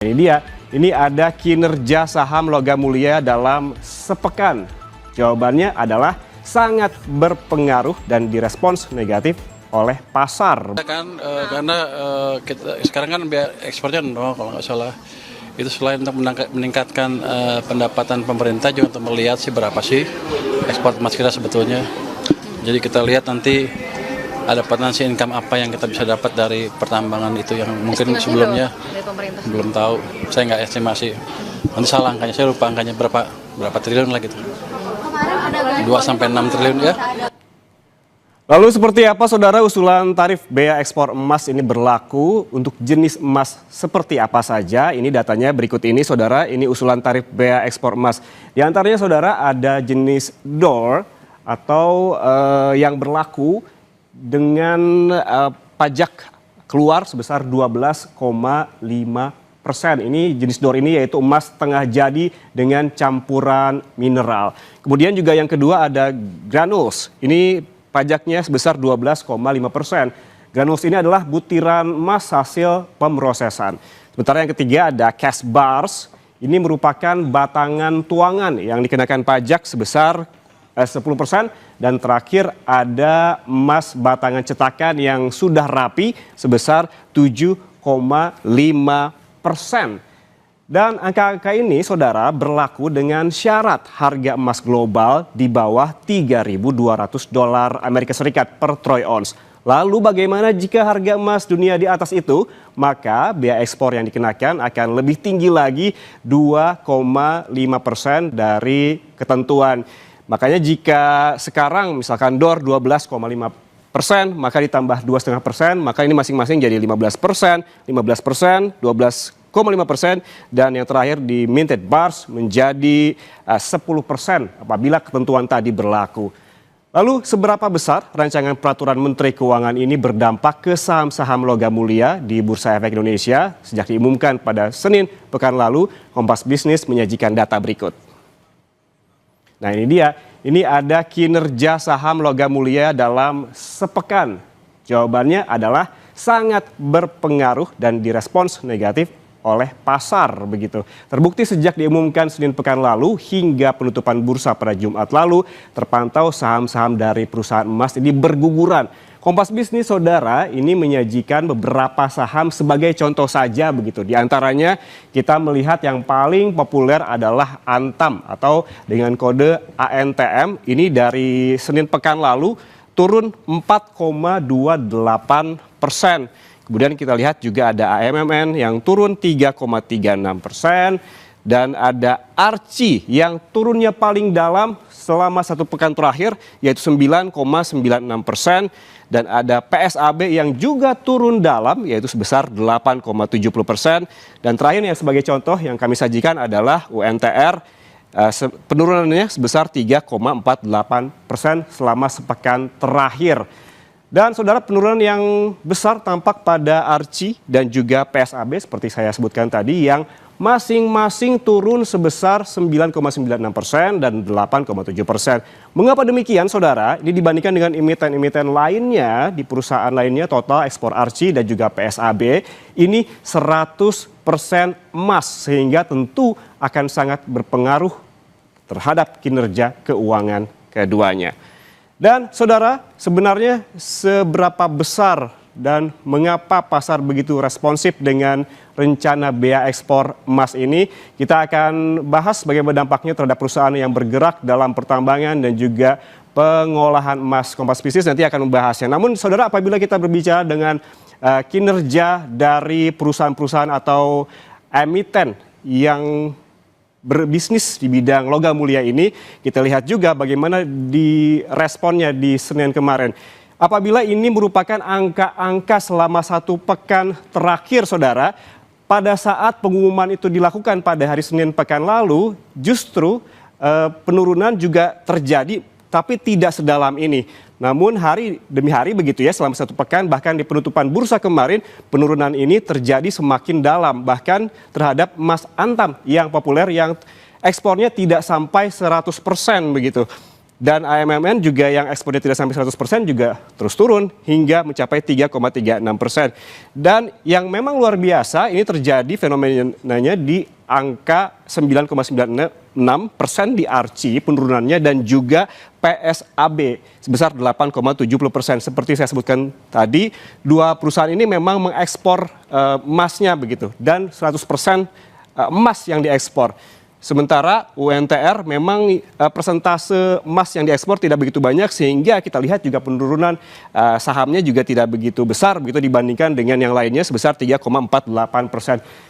Ini dia, ini ada kinerja saham logam mulia dalam sepekan. Jawabannya adalah sangat berpengaruh dan direspons negatif oleh pasar. Karena kita sekarang kan biaya ekspornya nol kalau nggak salah. Itu selain untuk meningkatkan pendapatan pemerintah juga untuk melihat sih berapa sih ekspor emas kita sebetulnya. Jadi kita lihat nanti ada potensi income apa yang kita bisa dapat dari pertambangan itu yang mungkin sebelumnya belum tahu. Saya nggak estimasi. Nanti salah angkanya, saya lupa angkanya berapa triliun lah gitu. 2 sampai 6 triliun ya. Lalu seperti apa saudara usulan tarif bea ekspor emas ini berlaku untuk jenis emas seperti apa saja? Ini datanya berikut ini saudara, ini usulan tarif bea ekspor emas. Di antaranya saudara ada jenis DOR atau yang berlaku dengan pajak keluar sebesar 12,5%. Ini jenis DOR ini yaitu emas tengah jadi dengan campuran mineral. Kemudian juga yang kedua ada granules. Ini pajaknya sebesar 12,5%. Granules ini adalah butiran emas hasil pemrosesan. Sementara yang ketiga ada cash bars. Ini merupakan batangan tuangan yang dikenakan pajak sebesar 10%. Dan terakhir ada emas batangan cetakan yang sudah rapi sebesar 7,5%. Dan angka-angka ini saudara berlaku dengan syarat harga emas global di bawah $3.200 Amerika Serikat per troy ounce. Lalu bagaimana jika harga emas dunia di atas itu? Maka bea ekspor yang dikenakan akan lebih tinggi lagi 2,5% dari ketentuan. Makanya jika sekarang misalkan DOR 12,5%, maka ditambah 2,5%, maka ini masing-masing jadi 15%, 15%, 12,5%, dan yang terakhir di minted bars menjadi 10% apabila ketentuan tadi berlaku. Lalu seberapa besar rancangan peraturan Menteri Keuangan ini berdampak ke saham-saham logam mulia di Bursa Efek Indonesia? Sejak diumumkan pada Senin pekan lalu, Kompas Bisnis menyajikan data berikut. Nah ini dia, ini ada kinerja saham logam mulia dalam sepekan. Jawabannya adalah sangat berpengaruh dan direspons negatif oleh pasar begitu. Terbukti sejak diumumkan Senin pekan lalu hingga penutupan bursa pada Jumat lalu, terpantau saham-saham dari perusahaan emas ini berguguran. Kompas Bisnis saudara ini menyajikan beberapa saham sebagai contoh saja begitu. Di antaranya kita melihat yang paling populer adalah Antam atau dengan kode ANTM. Ini dari Senin pekan lalu turun 4,28%. Kemudian kita lihat juga ada AMMN yang turun 3,36%. Dan ada Arci yang turunnya paling dalam selama satu pekan terakhir yaitu 9,96%. Dan ada PSAB yang juga turun dalam yaitu sebesar 8,70%. Dan terakhir yang sebagai contoh yang kami sajikan adalah UNTR. Penurunannya sebesar 3,48% selama sepekan terakhir. Dan saudara penurunan yang besar tampak pada Arci dan juga PSAB seperti saya sebutkan tadi yang masing-masing turun sebesar 9,96% dan 8,7%. Mengapa demikian saudara? Ini dibandingkan dengan emiten-emiten lainnya di perusahaan lainnya total ekspor Arci dan juga PSAB ini 100% emas sehingga tentu akan sangat berpengaruh terhadap kinerja keuangan keduanya. Dan saudara, sebenarnya seberapa besar dan mengapa pasar begitu responsif dengan rencana bea ekspor emas ini? Kita akan bahas bagaimana dampaknya terhadap perusahaan yang bergerak dalam pertambangan dan juga pengolahan emas. Kompas Bisnis nanti akan membahasnya. Namun saudara, apabila kita berbicara dengan kinerja dari perusahaan-perusahaan atau emiten yang berbisnis di bidang logam mulia ini, kita lihat juga bagaimana di responnya di Senin kemarin. Apabila ini merupakan angka-angka selama satu pekan terakhir saudara, pada saat pengumuman itu dilakukan pada hari Senin pekan lalu, justru penurunan juga terjadi tapi tidak sedalam ini. Namun hari demi hari begitu ya selama satu pekan, bahkan di penutupan bursa kemarin penurunan ini terjadi semakin dalam, bahkan terhadap emas Antam yang populer yang ekspornya tidak sampai 100% begitu. Dan AMMN juga yang ekspornya tidak sampai 100% juga terus turun hingga mencapai 3,36%. Dan yang memang luar biasa ini terjadi fenomenanya di angka 9,96% di ARCI penurunannya dan juga PSAB sebesar 8,70%. Seperti saya sebutkan tadi, dua perusahaan ini memang mengekspor emasnya begitu dan 100% emas yang diekspor. Sementara UNTR memang persentase emas yang diekspor tidak begitu banyak sehingga kita lihat juga penurunan sahamnya juga tidak begitu besar begitu dibandingkan dengan yang lainnya sebesar 3,48%.